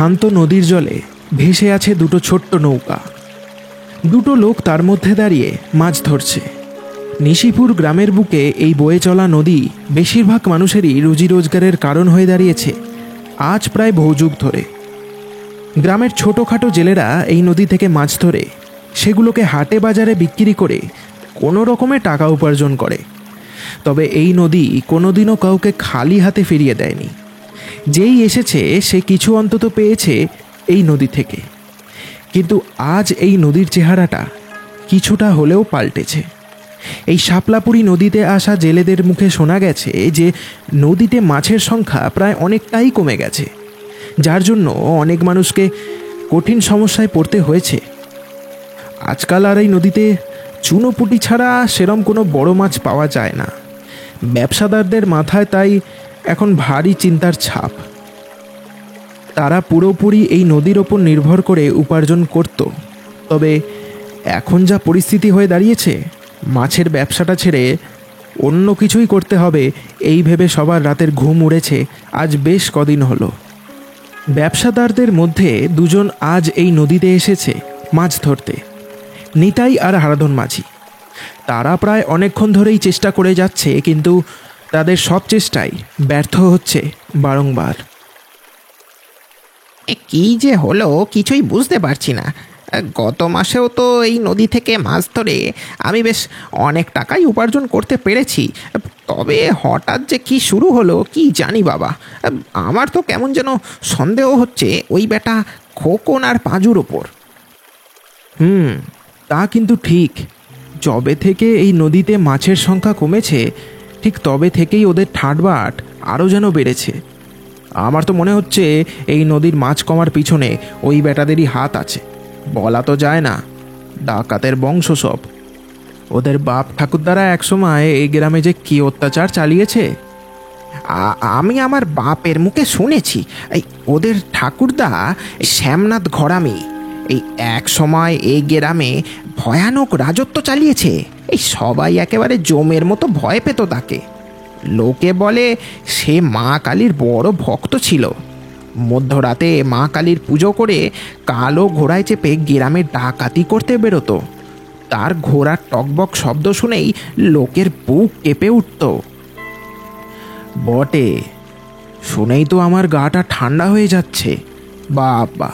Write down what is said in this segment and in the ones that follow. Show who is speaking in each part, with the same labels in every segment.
Speaker 1: শান্ত নদীর জলে ভেসে আছে দুটো ছোট্ট নৌকা। দুটো লোক তার মধ্যে দাঁড়িয়ে মাছ ধরছে। নিশিপুর গ্রামের বুকে এই বয়ে চলা নদী বেশিরভাগ মানুষেরই রুজি রোজগারের কারণ হয়ে দাঁড়িয়েছে আজ প্রায় বহুযুগ ধরে। গ্রামের ছোটোখাটো জেলেরা এই নদী থেকে মাছ ধরে সেগুলোকে হাটে বাজারে বিক্রি করে কোনো রকমে টাকা উপার্জন করে। তবে এই নদী কোনোদিনও কাউকে খালি হাতে ফিরিয়ে দেয়নি। যেই এসেছে সে কিছু অন্তত পেয়েছে এই নদী থেকে। কিন্তু আজ এই নদীর চেহারাটা কিছুটা হলেও পাল্টেছে। এই শাপলাপুরি নদীতে আসা জেলেদের মুখে শোনা গেছে যে নদীতে মাছের সংখ্যা প্রায় অনেকটাই কমে গেছে, যার জন্য অনেক মানুষকে কঠিন সমস্যায় পড়তে হয়েছে। আজকাল আর এই নদীতে চুনোপুটি ছাড়া সেরম কোনো বড় মাছ পাওয়া যায় না। ব্যবসাদারদের মাথায় তাই এখন ভারী চিন্তার ছাপ। তারা পুরোপুরি এই নদীর ওপর নির্ভর করে উপার্জন করত। তবে এখন যা পরিস্থিতি হয়ে দাঁড়িয়েছে, মাছের ব্যবসাটা ছেড়ে অন্য কিছুই করতে হবে এই ভেবে সবার রাতের ঘুম উড়েছে আজ বেশ কদিন হলো। ব্যবসাদারদের মধ্যে দুজন আজ এই নদীতে এসেছে মাছ ধরতে, নিতাই আর হারাধন মাঝি। তারা প্রায় অনেকক্ষণ ধরেই চেষ্টা করে যাচ্ছে, কিন্তু তাদের সব চেষ্টাই ব্যর্থ হচ্ছে বারংবার।
Speaker 2: কি যে হলো কিছুই বুঝতে পারছি না। গত মাসেও তো এই নদী থেকে মাছ ধরে আমি বেশ অনেক টাকাই উপার্জন করতে পেরেছি। তবে হঠাৎ যে কি শুরু হলো কি জানি বাবা। আমার তো কেমন যেন সন্দেহ হচ্ছে ওই বেটা খোকন আর পাঁজুর ওপর।
Speaker 1: তা কিন্তু ঠিক। যবে থেকে এই নদীতে মাছের সংখ্যা কমেছে ঠিক তবে থেকেই ওদের ঠাটবাট আরও যেন বেড়েছে। আমার তো মনে হচ্ছে এই নদীর মাছ কমার পিছনে ওই বেটাদেরই হাত আছে। বলা তো যায় না, ডাকাতের বংশ সব। ওদের বাপ ঠাকুরদারা একসময় এই গ্রামে যে কি অত্যাচার চালিয়েছে
Speaker 2: আমি আমার বাপের মুখে শুনেছি। এই ওদের ঠাকুরদা শ্যামনাথ ঘরামি এই এক সময় এই গ্রামে ভয়ানক রাজত্ব চালিয়েছে। এই সবাই একেবারে জমের মতো ভয় পেত তাকে। লোকে বলে সে মা কালীর বড় ভক্ত ছিল। মধ্যরাতে মা কালীর পুজো করে কালো ঘোড়ায় চেপে গ্রামে ডাকাতি করতে বেরোতো। তার ঘোড়ার টকবক শব্দ শুনেই লোকের বুক কেঁপে উঠত।
Speaker 1: বটে, শুনেই তো আমার গাটা ঠান্ডা হয়ে যাচ্ছে। বাবা,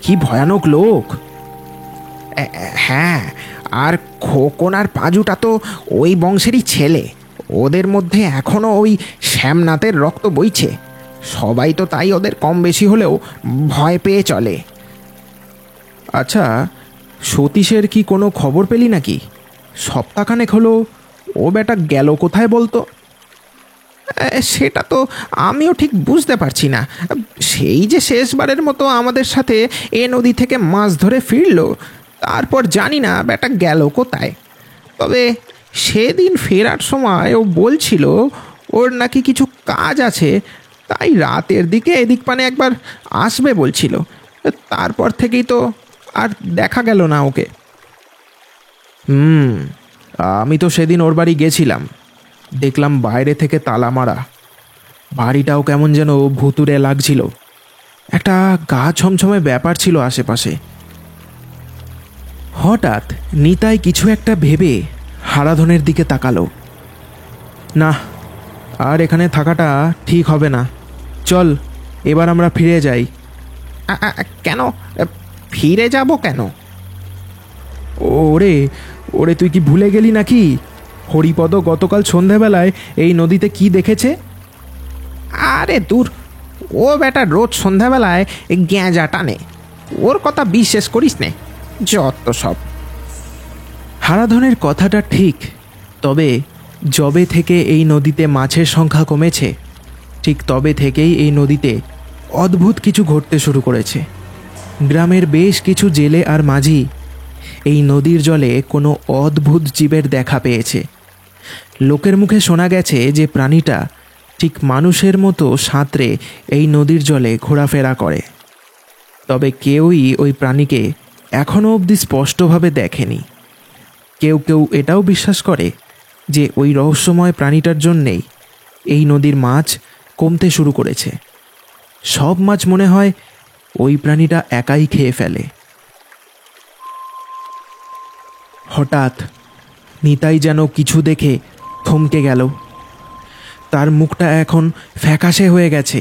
Speaker 1: কি ভয়ানক লোক!
Speaker 2: হ্যাঁ, আর খোকন আর পাঁজুটা তো ওই বংশেরই ছেলে। ওদের মধ্যে এখনও ওই শ্যামনাথের রক্ত বইছে। সবাই তো তাই ওদের কম বেশি হলেও ভয় পেয়ে চলে।
Speaker 1: আচ্ছা, সতীশের কি কোনো খবর পেলি নাকি? সপ্তাহখানেক হলো ও বেটা গেল কোথায় বলতো?
Speaker 2: সেটা তো আমিও ঠিক বুঝতে পারছি না। সেই যে শেষবারের মতো আমাদের সাথে এ নদী থেকে মাছ ধরে ফিরল, তারপর জানি না বেটা গেল কোথায়। তবে সেদিন ফেরার সময় ও বলছিল ওর নাকি কিছু কাজ আছে, তাই রাতের দিকে এদিক পানে একবার আসবে বলছিল। তারপর থেকেই তো আর দেখা গেল না ওকে।
Speaker 1: আমি তো সেদিন ওর বাড়ি গেছিলাম, দেখলাম বাইরে থেকে তালা মারা। বাড়িটাও কেমন যেন ভুতুরে লাগছিল। একটা গা ছমছমে ব্যাপার ছিল আশেপাশে। হঠাৎ নিতাই কিছু একটা ভেবে হারাধনের দিকে তাকালো। না, আর এখানে থাকাটা ঠিক হবে না। চল, এবার আমরা ফিরে যাই।
Speaker 2: কেন ফিরে যাব কেন?
Speaker 1: ওরে ওরে, তুই কি ভুলে গেলি নাকি? হরিপদ গতকাল সন্ধ্যাবেলায় এই নদীতে কি দেখেছে?
Speaker 2: আরে দূর, ও বেটা রোজ সন্ধ্যাবেলায় গ্যাঁজা টানে। ওর কথা বিশ্বাস করিস নে, যত সব।
Speaker 1: হারাধনের কথাটা ঠিক। তবে যবে থেকে এই নদীতে মাছের সংখ্যা কমেছে ঠিক তবে থেকেই এই নদীতে অদ্ভুত কিছু ঘটতে শুরু করেছে। গ্রামের বেশ কিছু জেলে আর মাঝি এই নদীর জলে কোনো অদ্ভুত জীবের দেখা পেয়েছে। লোকের মুখে শোনা গেছে যে প্রাণীটা ঠিক মানুষের মতো সাঁতরে এই নদীর জলে ঘোরাফেরা করে। তবে কেউই ওই প্রাণীকে এখনও অবধি স্পষ্টভাবে দেখেনি। কেউ কেউ এটাও বিশ্বাস করে যে ওই রহস্যময় প্রাণীটার জন্যেই এই নদীর মাছ কমতে শুরু করেছে। সব মাছ মনে হয় ওই প্রাণীটা একাই খেয়ে ফেলে। হঠাৎ নিতাই যেন কিছু দেখে থমকে গেল। তার মুখটা এখন ফ্যাকাশে হয়ে গেছে।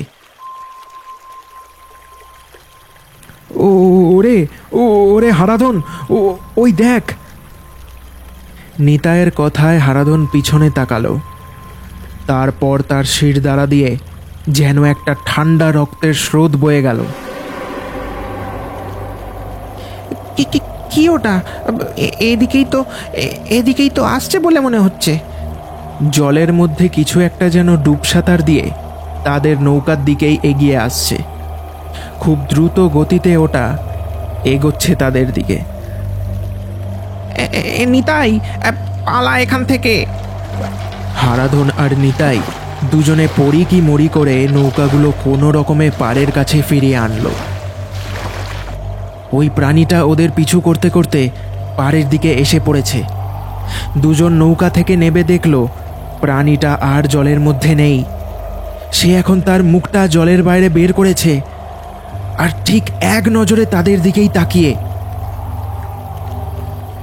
Speaker 1: ও ওরে ও ওরে হারাধন, ওই দেখ। নিতাইয়ের কথায় হারাধন পিছনে তাকালো। তারপর তার শির দ্বারা দিয়ে যেন একটা ঠান্ডা রক্তের স্রোত বয়ে গেল।
Speaker 2: কি ওটা? এদিকেই তো আসছে বলে মনে হচ্ছে।
Speaker 1: জলের মধ্যে কিছু একটা যেন ডুবসাঁতার দিয়ে তাদের নৌকার দিকেই এগিয়ে আসছে। খুব দ্রুত গতিতে ওটা এগোচ্ছে তাদের দিকে।
Speaker 2: নিতাই, পালা এখান থেকে।
Speaker 1: হারাধন আর নিতাই দুজনে পড়ি কি মরি করে নৌকাগুলো কোনো রকমে পাড়ের কাছে ফিরিয়ে আনলো। ওই প্রাণীটা ওদের পিছু করতে করতে পাড়ের দিকে এসে পড়েছে। দুজন নৌকা থেকে নেমে দেখলো প্রাণীটা আর জলের মধ্যে নেই। সে এখন তার মুখটা জলের বাইরে বের করেছে, আর ঠিক এক নজরে তাদের দিকেই তাকিয়ে।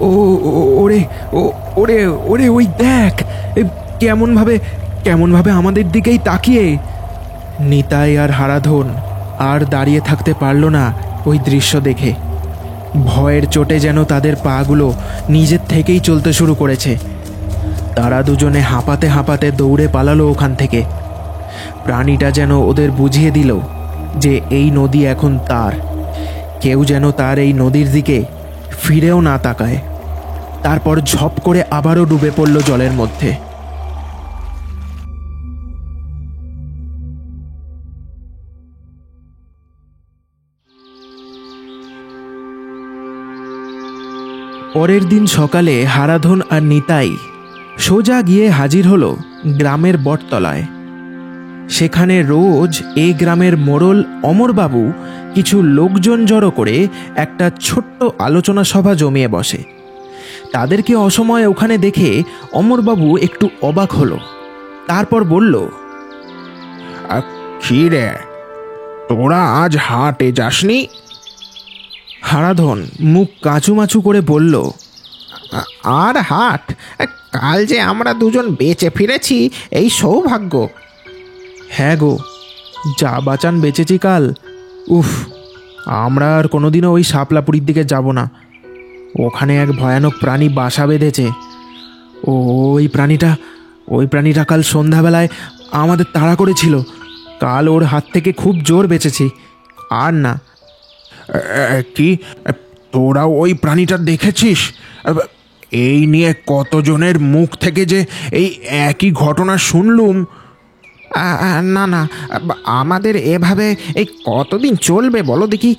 Speaker 1: ও ওরে ওরে ওরে ওই দেখ, কেমন ভাবে আমাদের দিকেই তাকিয়ে। নিতাই আর হারাধন আর দাঁড়িয়ে থাকতে পারল না ওই দৃশ্য দেখে। ভয়ের চোটে যেন তাদের পাগুলো নিজের থেকেই চলতে শুরু করেছে। তারা দুজনে হাঁপাতে হাঁপাতে দৌড়ে পালালো ওখান থেকে। প্রাণীটা যেন ওদের বুঝিয়ে দিল যে এই নদী এখন তার। কেউ যেন তার এই নদীর দিকে ফিরেও না তাকায়। তারপর ঝপ করে আবারও ডুবে পড়ল জলের মধ্যে। পরের দিন সকালে হারাধন আর নিতাই সোজা গিয়ে হাজির হলো গ্রামের বটতলায়। সেখানে রোজ এই গ্রামের মোড়ল অমরবাবু কিছু লোকজন জড়ো করে একটা ছোট্ট আলোচনা সভা জমিয়ে বসে। তাদেরকে অসময়ে ওখানে দেখে অমরবাবু একটু অবাক হলো। তারপর বলল,
Speaker 2: কি রে, তোরা আজ হাটে যাসনি?
Speaker 1: হারাধন মুখ কাঁচুমাচু করে বলল,
Speaker 2: আর হাট? কাল যে আমরা দুজন বেঁচে ফিরেছি, এই সৌভাগ্য।
Speaker 1: হ্যাঁ গো, যা বাঁচান বেঁচেছি কাল। উফ, আমরা আর কোনোদিনও ওই শাপলাপুরীর দিকে যাব না। ওখানে এক ভয়ানক প্রাণী বাসা বেঁধেছে। ওই প্রাণীটা কাল সন্ধ্যাবেলায় আমাদের তাড়া করেছিল। কাল ওর হাত থেকে খুব জোর বেঁচেছি। আর না।
Speaker 2: কি, তোরা ওই প্রাণীটা দেখেছিস? এই নিয়ে কতজনের মুখ থেকে যে এই একই ঘটনা শুনলুম। না না, আমাদের এভাবে এই কতদিন চলবে বলো দেখি?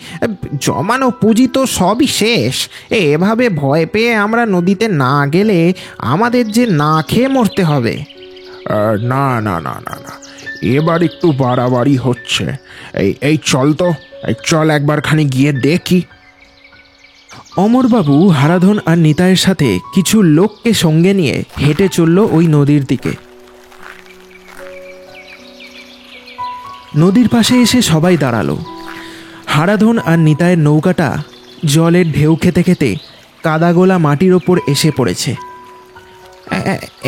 Speaker 2: জমানো পুঁজি তো সবই শেষ। এভাবে ভয় পেয়ে আমরা নদীতে না গেলে আমাদের যে না খেয়ে মরতে হবে। না না না না না, এবার একটু বাড়াবাড়ি হচ্ছে। এই চল তো, চল একবারখানি গিয়ে দেখি।
Speaker 1: অমরবাবু হারাধন আর নিতাইয়ের সাথে কিছু লোককে সঙ্গে নিয়ে হেঁটে চলল ওই নদীর দিকে। নদীর পাশে এসে সবাই দাঁড়ালো। হারাধন আর নিতাইয়ের নৌকাটা জলের ঢেউ খেতে খেতে কাদাগোলা মাটির ওপর এসে পড়েছে।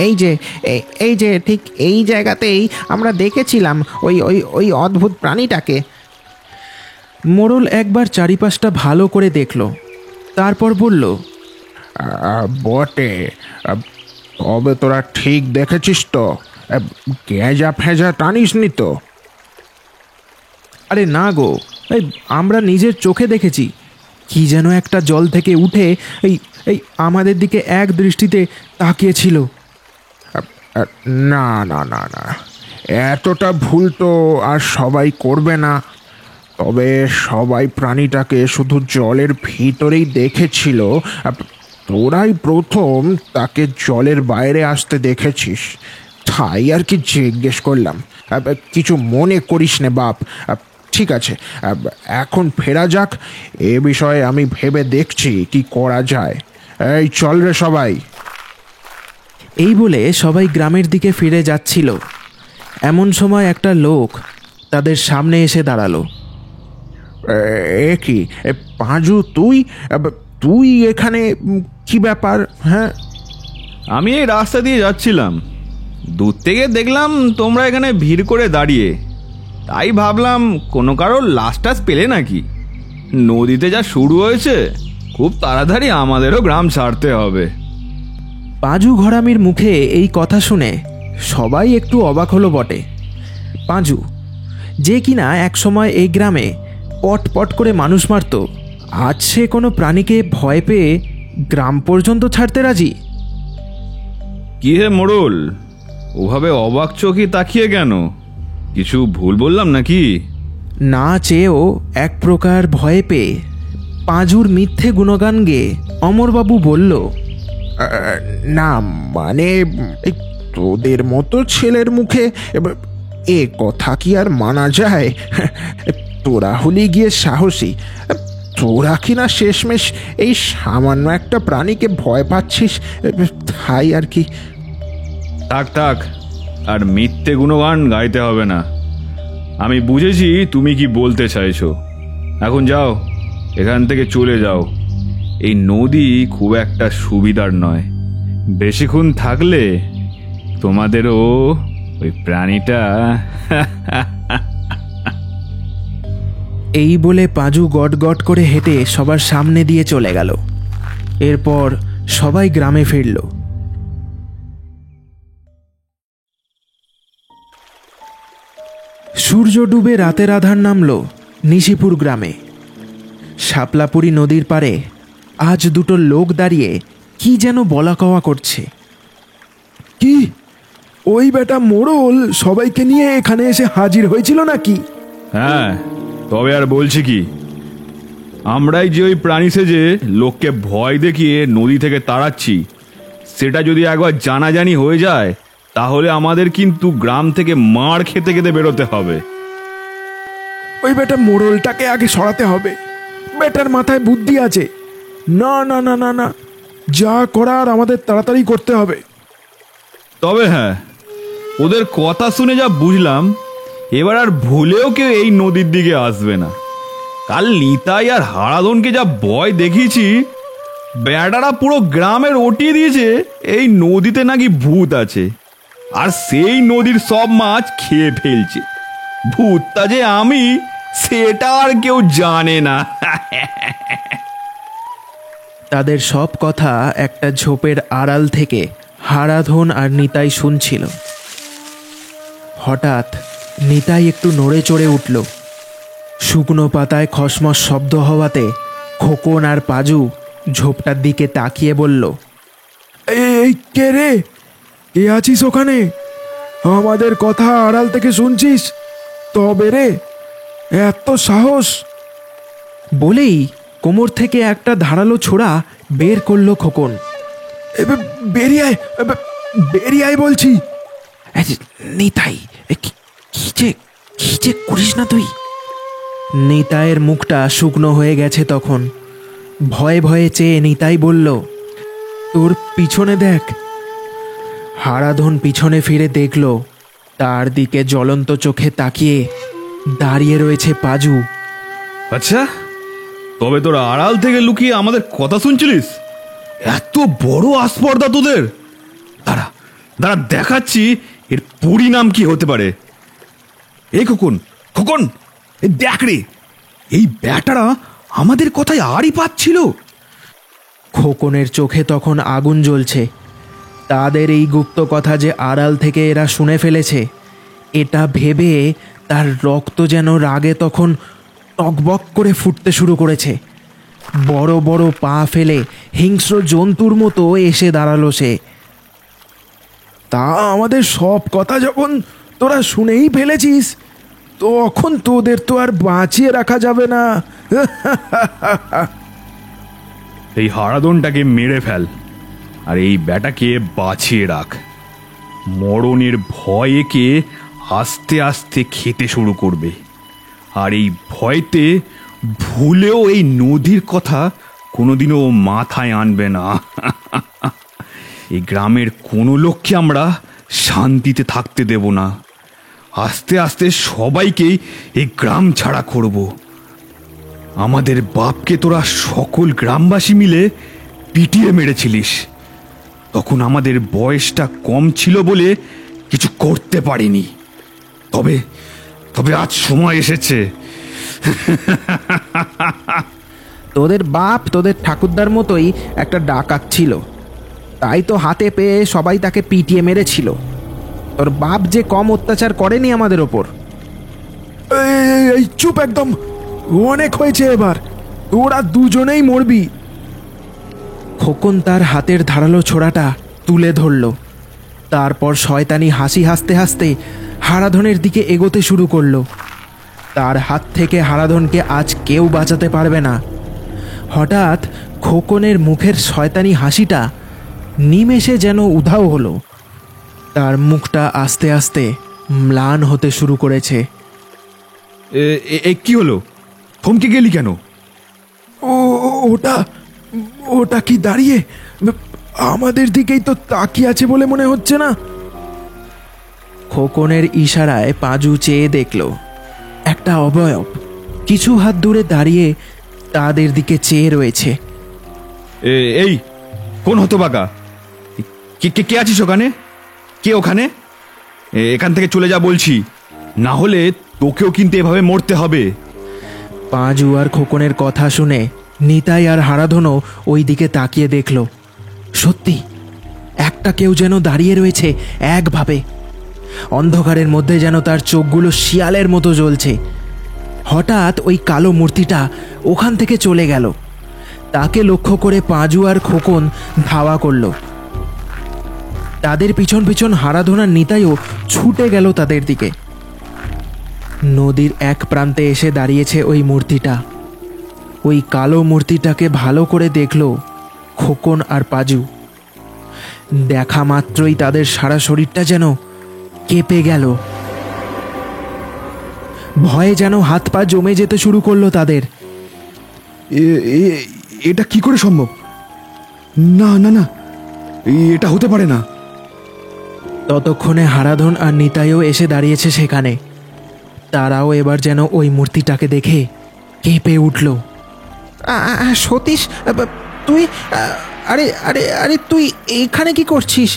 Speaker 2: এই যে ঠিক এই জায়গাতেই আমরা দেখেছিলাম ওই ওই ওই অদ্ভুত প্রাণীটাকে।
Speaker 1: মোড়ল একবার চারিপাশটা ভালো করে দেখল, তারপর বলল,
Speaker 2: বটে, তবে তোরা ঠিক দেখেছিস তো? গেঁজা ফেঁজা টানিসনি তো?
Speaker 1: আরে না গো, আমরা নিজের চোখে দেখেছি। কি যেন একটা জল থেকে উঠে এই এই আমাদের দিকে এক দৃষ্টিতে তাকিয়েছিল।
Speaker 2: না না না না, এতটা ভুল তো আর সবাই করবে না। তবে সবাই প্রাণীটাকে শুধু জলের ভিতরেই দেখেছিল। তোরাই প্রথম তাকে জলের বাইরে আসতে দেখেছিস, তাই আর কি জিজ্ঞেস করলাম। কিছু মনে করিস নে বাপ। ঠিক আছে, এখন ফেরা যাক। এ বিষয়ে আমি ভেবে দেখছি কি করা যায়। এই চল রে সবাই।
Speaker 1: এই বলে সবাই গ্রামের দিকে ফিরে যাচ্ছিল। এমন সময় একটা লোক তাদের সামনে এসে দাঁড়ালো।
Speaker 2: এ কি পাঁজু, তুই তুই এখানে কি ব্যাপার? হ্যাঁ,
Speaker 3: আমি এই রাস্তা দিয়ে যাচ্ছিলাম, দূর থেকে দেখলাম তোমরা এখানে ভিড় করে দাঁড়িয়ে, তাই ভাবলাম কোনো কারোর লাশ টাস পেলে নাকি। নদীতে যা শুরু হয়েছে, খুব তাড়াতাড়ি আমাদেরও গ্রাম ছাড়তে হবে।
Speaker 1: পাঁজু ঘরামির মুখে এই কথা শুনে সবাই একটু অবাক হলো বটে। পাঁজু, যে কিনা একসময় এই গ্রামে পট পট করে মানুষ মারত, আজ সে কোনো প্রাণীকে ভয় পেয়ে গ্রাম পর্যন্ত ছাড়তে রাজি।
Speaker 3: কি হে মোড়ল, ওভাবে অবাক চোখে তাকিয়ে কেন? কিছু ভুল বললাম নাকি?
Speaker 1: না চেয়েও এক প্রকার ভয়ে পেয়ে পাঁজুর মিথ্যে গুণগান গেয়ে অমরবাবু বলল,
Speaker 2: না মানে এই তোদের মতো ছেলের মুখে এ কথা কি আর মানা যায়? তোরা হলি গিয়ে সাহসী, তোরা কিনা শেষমেশ এই সামান্য একটা প্রাণীকে ভয় পাচ্ছিস, তাই আর কি।
Speaker 3: থাক থাক, আর মিথ্যে গুণগান গাইতে হবে না। আমি বুঝেছি তুমি কি বলতে চাইছো। এখন যাও, এখান থেকে চলে যাও। এই নদী খুব একটা সুবিধার নয়, বেশিক্ষণ থাকলে তোমাদেরও ওই প্রাণীটা।
Speaker 1: এই বলে পাঁজু গট গট করে হেঁটে সবার সামনে দিয়ে চলে গেল। এরপর সবাই গ্রামে ফিরল। সূর্য ডুবে রাতের আধার নামল নিশিপুর গ্রামে। শাপলাপুরি নদীর পাড়ে আজ দুটো লোক দাঁড়িয়ে কি যেন বলা কওয়া করছে।
Speaker 4: কি ওই বেটা মোড়ল সবাইকে নিয়ে এখানে এসে হাজির হয়েছিল নাকি?
Speaker 3: হ্যাঁ, তবে আর বলছি কি, আমরাই যে ওই প্রাণী সেজে লোককে ভয় দেখিয়ে নদী থেকে তাড়াচ্ছি, সেটা যদি একবার জানাজানি হয়ে যায়, তাহলে আমাদের কিন্তু গ্রাম থেকে মার খেতে খেতে বেরোতে হবে।
Speaker 4: ওই বেটা মোড়লটাকে আগে সরাতে হবে। বেটার মাথায় বুদ্ধি আছে। না না না না না, যা করার আমাদের তাড়াতাড়ি করতে হবে।
Speaker 3: তবে হ্যাঁ, ওদের কথা শুনে যা বুঝলাম, এবার আর ভুলেও কেউ এই নদীর দিকে আসবে না। কাল নিতাই আর হারাধনকে যা ভয় দেখিয়েছি, বেটারা পুরো গ্রামের ওটিয়ে দিয়েছে এই নদীতে নাকি ভূত আছে, আর সেই নদীর সব মাছ খেয়ে ফেলছে। ভূতটা যে আমি, সেটা আর কেউ জানে না।
Speaker 1: তাদের সব কথা একটা ঝোপের আড়াল থেকে হারাধন আর নিতাই শুনছিল। হঠাৎ নিতাই একটু নড়ে চড়ে উঠল। শুকনো পাতায় খসমস শব্দ হওয়াতে খোকন আর পাজু ঝোপটার দিকে তাকিয়ে বলল,
Speaker 4: এই কে রে? কে আছিস ওখানে? আমাদের কথা আড়াল থেকে শুনছিস? তবে রে, এত সাহস!
Speaker 1: বলেই কোমর থেকে একটা ধারালো ছোড়া বের করলো খোকন।
Speaker 4: বেরিয়ে আয়, বেরিয়ে আয় বলছি।
Speaker 2: নিতাই, কি যে করিস না তুই?
Speaker 1: নিতাইয়ের মুখটা শুকনো হয়ে গেছে তখন। ভয়ে ভয়ে চেয়ে নিতাই বলল, তোর পিছনে দেখ। হারাধন পিছনে ফিরে দেখল, তার দিকে জ্বলন্ত চোখে তাকিয়ে দাঁড়িয়ে রয়েছে পাজু।
Speaker 3: আচ্ছা, তবে তোরা আড়াল থেকে লুকিয়ে আমাদের কথা শুনছিলিস? এত বড় আস্পর্ধা তোদের! দাঁড়া দাঁড়া, দেখাচ্ছি এর পরিণাম কি হতে পারে। এই খোকন, খোকন, দেখ রে, এই ব্যাটারা আমাদের কথায় আড়ি পাচ্ছিল।
Speaker 1: খোকনের চোখে তখন আগুন জ্বলছে। তাদের এই গুপ্ত কথা যে আড়াল থেকে এরা শুনে ফেলেছে, এটা ভেবে তার রক্ত যেন রাগে তখন টকবক করে ফুটতে শুরু করেছে। বড় বড় পা ফেলে হিংস্র জন্তুর মতো এসে দাঁড়ালো সে।
Speaker 4: তা আমাদের সব কথা যখন তোরা শুনেই ফেলেছিস, তখন তোদের তো আর বাঁচিয়ে রাখা যাবে না।
Speaker 3: এই হারাদনটাকে মেরে ফেল, আর এই ব্যাটাকে বাঁচিয়ে রাখ। মরণের ভয়ে কে আস্তে আস্তে খেতে শুরু করবে, আর এই ভয়তে ভুলেও এই নদীর কথা কোনোদিনও মাথায় আনবে না। এই গ্রামের কোনো লোককে আমরা শান্তিতে থাকতে দেব না। আস্তে আস্তে সবাইকেই এই গ্রাম ছাড়া করব। আমাদের বাপকে তোরা সকল গ্রামবাসী মিলে পিটিয়ে মেরেছিলিস। তখন আমাদের বয়সটা কম ছিল বলে কিছু করতে পারিনি। তবে তবে আজ সময় এসেছে।
Speaker 2: তোদের বাপ তোদের ঠাকুরদার মতোই একটা ডাকাত ছিল, তাই তো হাতে পেয়ে সবাই তাকে পিটিয়ে মেরেছিল। তোর বাপ যে কম অত্যাচার করেনি আমাদের ওপর।
Speaker 4: এই চুপ একদম, অনেক হয়েছে, এবার তোরা দুজনেই মরবি।
Speaker 1: খোকন তার হাতের ধারালো ছোড়াটা তুলে ধরল। তারপর শয়তানি হাসি হাসতে হাসতে হারাধনের দিকে এগোতে শুরু করলো। তার হাত থেকে হারাধনকে আজ কেউ বাঁচাতে পারবে না। হঠাৎ খোকনের মুখের শয়তানি হাসিটা নিমেষে যেন উধাও হলো। তার মুখটা আস্তে আস্তে ম্লান হতে শুরু করেছে।
Speaker 3: কি হলো? থমকে গেলি কেন?
Speaker 4: ওটা ওটা কি দাঁড়িয়ে আমাদের দিকেই তো তাকিয়ে আছে বলে মনে হচ্ছে না?
Speaker 1: খোকনের ইশারায় পাঁজু চেয়ে দেখল একটা অবয়ব কিছু হাত দূরে দাঁড়িয়ে তাদের দিকে চেয়ে রয়েছে।
Speaker 3: এই কোন হতবাকা? কে আছিস ওখানে? কে ওখানে? এখান থেকে চলে যা বলছি, না হলে তোকেও কিন্তু এভাবে মরতে হবে।
Speaker 1: পাঁজু আর খোকনের কথা শুনে নিতাই আর হারাধনও ওই দিকে তাকিয়ে দেখল। সত্যি একটা কেউ যেন দাঁড়িয়ে রয়েছে একভাবে। অন্ধকারের মধ্যে যেন তার চোখগুলো শিয়ালের মতো জ্বলছে। হঠাৎ ওই কালো মূর্তিটা ওখান থেকে চলে গেল। তাকে লক্ষ্য করে পাঁজু আর খোকন ধাওয়া করল। তাদের পিছন পিছন হারাধন আর নিতাইও ছুটে গেল তাদের দিকে। নদীর এক প্রান্তে এসে দাঁড়িয়েছে ওই মূর্তিটা। ওই কালো মূর্তিটাকে ভালো করে দেখল খোকন আর পাঁজু। দেখা মাত্রই তাদের সারা শরীরটা যেন কেঁপে গেল। ভয়ে যেন হাত পা জমে যেতে শুরু করলো তাদের।
Speaker 3: এটা কি করে সম্ভব? না না না, এটা হতে পারে না।
Speaker 1: ততক্ষণে হারাধন আর নিতাইও এসে দাঁড়িয়েছে সেখানে। তারাও এবার যেন ওই মূর্তিটাকে দেখে কেঁপে উঠল।
Speaker 2: সতীশ, তুই আরে আরে আরে তুই এখানে কি করছিস?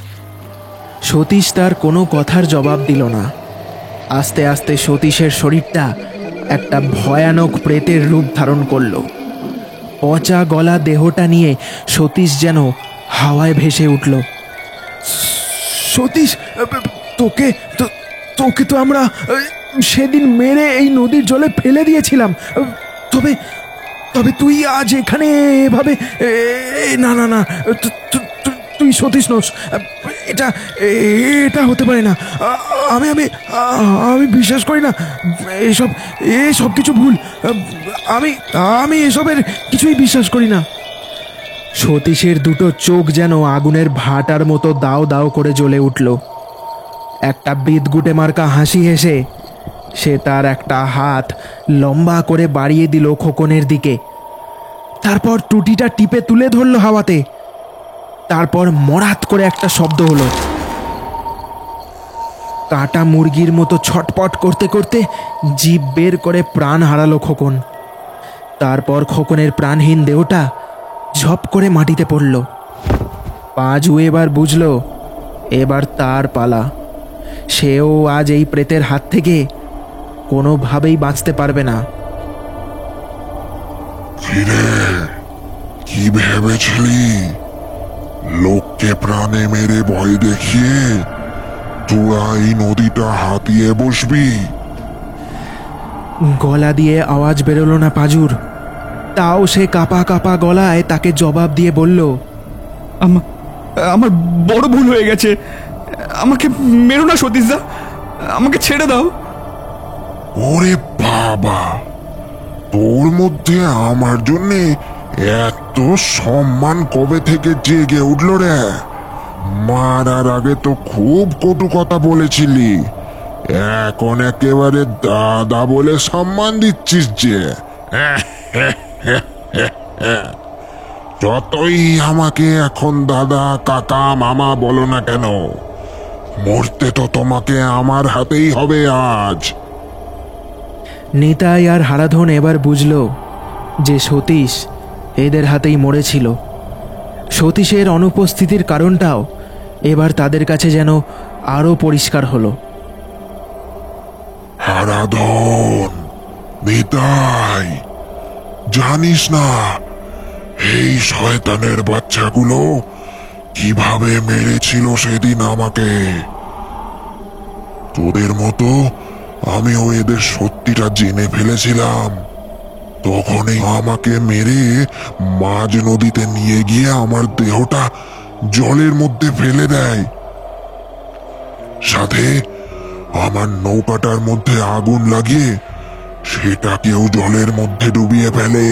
Speaker 1: সতীশ তার কোনো কথার জবাব দিল না। আস্তে আস্তে সতীশের শরীরটা একটা ভয়ানক প্রেতের রূপ ধারণ করল। পচা গলা দেহটা নিয়ে সতীশ যেন হাওয়ায় ভেসে উঠল।
Speaker 4: সতীশ, তোকে তোকে তো আমরা সেদিন মেরে এই নদীর জলে ফেলে দিয়েছিলাম। তবে তবে তুই আজ এখানে এভাবে? না না না, তুই সতীশ নোস। এটা এটা হতে পারে না। আমি আমি আমি বিশ্বাস করি না। এসব কিছু ভুল। আমি আমি এসবের কিছুই বিশ্বাস করি না।
Speaker 1: সতীশের দুটো চোখ যেন আগুনের ভাটার মতো দাও দাও করে জ্বলে উঠল। একটা বিদগুটে মার্কা হাসি হেসে সে তার একটা হাত লম্বা করে বাড়িয়ে দিল খোকনের দিকে। তারপর টুটিটা টিপে তুলে ধরল হাওয়াতে। তারপর মরাত করে একটা শব্দ হলো। কাটা মুরগির মতো ছটপট করতে করতে জিভ বের করে প্রাণ হারালো খোকন। তারপর খোকনের প্রাণহীন দেহটা ঝপ করে মাটিতে পড়ল। পাঁজু এবার বুঝল এবার তার পালা। সেও আজ এই প্রেতের হাত থেকে কোনোভাবেই বাঁচতে পারবে না।
Speaker 5: কি ভেবেছিলি? লোককে প্রাণে মেরে ভয় দেখিয়ে তোরা এই নদীটা হাতিয়ে বসবি?
Speaker 1: গলা দিয়ে আওয়াজ বেরোলো না পাঁজুর। তাও সে কাঁপা কাঁপা গলায় তাকে জবাব দিয়ে বলল,
Speaker 3: আমার বড় ভুল হয়ে গেছে। আমাকে মেরো না সতীশদা, আমাকে ছেড়ে দাও।
Speaker 5: ওরে বাবা, তোর মধ্যে আমার জন্য এত সম্মান কবে থেকে জেগে উঠল রে? মারার আগে তো খুব কটু কথা বলেছিলি, এখন একেবারে দাদা বলে সম্মান দিচ্ছিস যে। যতই আমাকে এখন দাদা কাকা মামা বলো না কেন, মরতে তো তোমাকে আমার হাতেই হবে আজ।
Speaker 1: নিতাই আর হারাধন এবার বুঝল যে সতীশ এদের হাতেই মরেছিল। সতীশের অনুপস্থিতির কারণটাও এবার তাদের কাছে যেন আরও পরিষ্কার হলো।
Speaker 5: হারাধন, নিতাই, জানিস না এই শয়তানের বাচ্চাগুলো কিভাবে মেরেছিল সেদিন আমাকে? তোদের মতো আমিও এদের সত্যিটা জেনে ফেলেছিলাম। তখনই আমাকে মেরে মাঝ নদীতে নিয়ে গিয়ে আমার দেহটা জলের মধ্যে ফেলে দেয়। সাথে আমার নৌকাটার মধ্যে আগুন লাগিয়ে সেটাকেও জলের মধ্যে ডুবিয়ে ফেলে,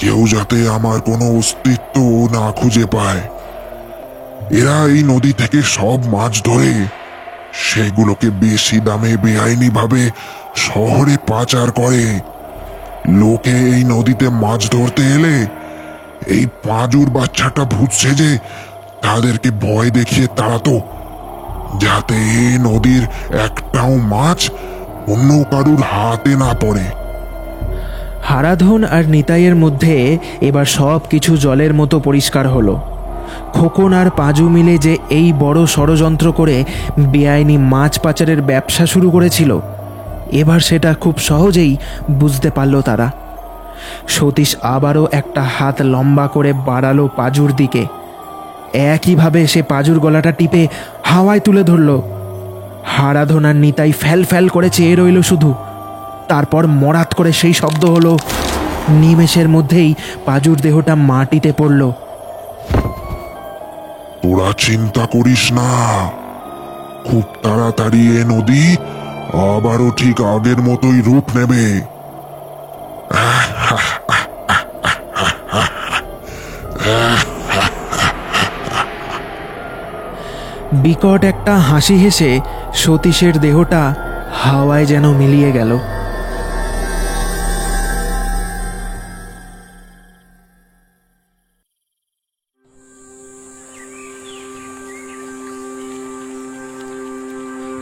Speaker 5: কেউ যাতে আমার কোনো অস্তিত্ব না খুঁজে পায়। এরা এই নদী থেকে সব মাছ ধরে সেগুলোকে বেশি দামে বেআইনি ভাবে শহরে পাচার করে। লোকে এই নদীতে মাছ ধরতে এলে এই পাঁজুর বাচ্চাটা ভূত সেজে তাদেরকে ভয় দেখিয়ে তাড়াতো, যাতে এই নদীর একটাও মাছ অন্য কারুর হাতে না পড়ে।
Speaker 1: হারাধন আর নিতাইয়ের মধ্যে এবার সব কিছু জলের মতো পরিষ্কার হলো। খোকন আর পাঁজু মিলে যে এই বড় ষড়যন্ত্র করে বেআইনি মাছ পাচারের ব্যবসা শুরু করেছিল, এবার সেটা খুব সহজেই বুঝতে পারল তারা। সতীশ আবারও একটা হাত লম্বা করে বাড়ালো পাঁজুর দিকে। একইভাবে সে পাঁজুর গলাটা টিপে হাওয়ায় তুলে ধরল। হারাধন আর নিতাই ফ্যাল ফ্যাল করে চেয়ে রইল শুধু। তারপর মরাত করে সেই শব্দ হলো। নিমেষের মধ্যেই পাঁজুর দেহটা মাটিতে পড়ল।
Speaker 5: তোরা চিন্তা করিস না, খুব তাড়াতাড়ি এ নদী আবারও ঠিক আগের মতোই রূপ নেবে।
Speaker 1: বিকট একটা হাসি হেসে সতীশের দেহটা হাওয়ায় যেন মিলিয়ে গেল।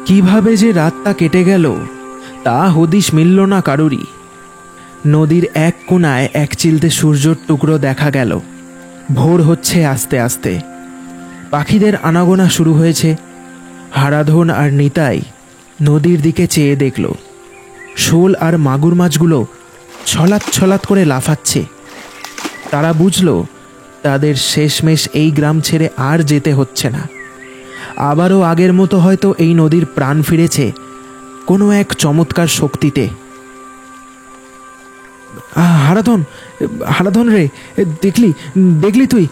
Speaker 1: কিভাবে যে রাতটা কেটে গেল তা হদিশ মিলল না কারুরই। নদীর এক কোণায় এক চিলতে সূর্যর টুকরো দেখা গেল। ভোর হচ্ছে আস্তে আস্তে, পাখিদের আনাগোনা শুরু হয়েছে। হারাধন আর নিতাই নদীর দিকে চেয়ে দেখল শোল আর মাগুর মাছগুলো ছলাৎ ছলাৎ করে লাফাচ্ছে। তারা বুঝল তাদের শেষমেশ এই গ্রাম ছেড়ে আর যেতে হচ্ছে না। আবারও আগের মতো হয়তো এই নদীর প্রাণ ফিরেছে কোনো এক চমৎকার শক্তিতে। হারাধন, হারাধন রে, দেখলি দেখলি তুই,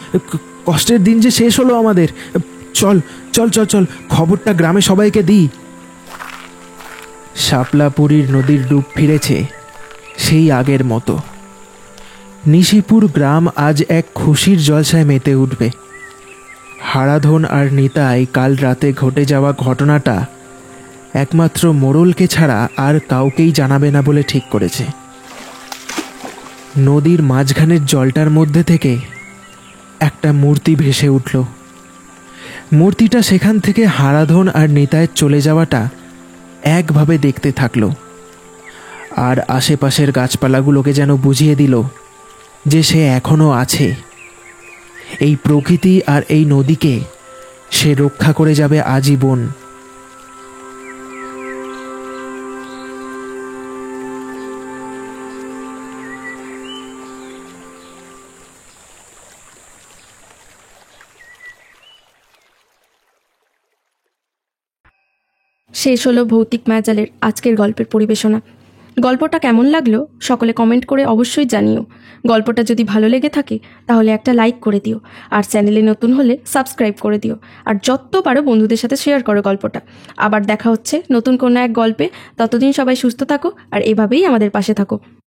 Speaker 1: কষ্টের দিন যে শেষ হলো আমাদের। চল চল চল চল, খবরটা গ্রামে সবাইকে দিই। শাপলাপুরীর নদীর রূপ ফিরেছে সেই আগের মতো। নিশিপুর গ্রাম আজ এক খুশির জলসায় মেতে উঠবে। হারাধন আর নিতাই কাল রাতে ঘটে যাওয়া ঘটনাটা একমাত্র মোড়লকে ছাড়া আর কাউকেই জানাবে না বলে ঠিক করেছে। নদীর মাঝখানের জলটার মধ্যে থেকে একটা মূর্তি ভেসে উঠল। মূর্তিটা সেখান থেকে হারাধন আর নিতাইয়ের চলে যাওয়াটা একভাবে দেখতে থাকলো, আর আশেপাশের গাছপালাগুলোকে যেন বুঝিয়ে দিল যে সে এখনো আছে। এই প্রকৃতি আর এই নদীকে সে রক্ষা করে যাবে আজীবন।
Speaker 6: শেষ হলো ভৌতিক মায়াজালের আজকের গল্পের পরিবেশনা। গল্পটা কেমন লাগলো সকলে কমেন্ট করে অবশ্যই জানিও। গল্পটা যদি ভালো লেগে থাকে তাহলে একটা লাইক করে দিও, আর চ্যানেলে নতুন হলে সাবস্ক্রাইব করে দিও, আর যত পারো বন্ধুদের সাথে শেয়ার করো গল্পটা। আবার দেখা হচ্ছে নতুন কোনো এক গল্পে। ততদিন সবাই সুস্থ থাকো আর এভাবেই আমাদের পাশে থাকো।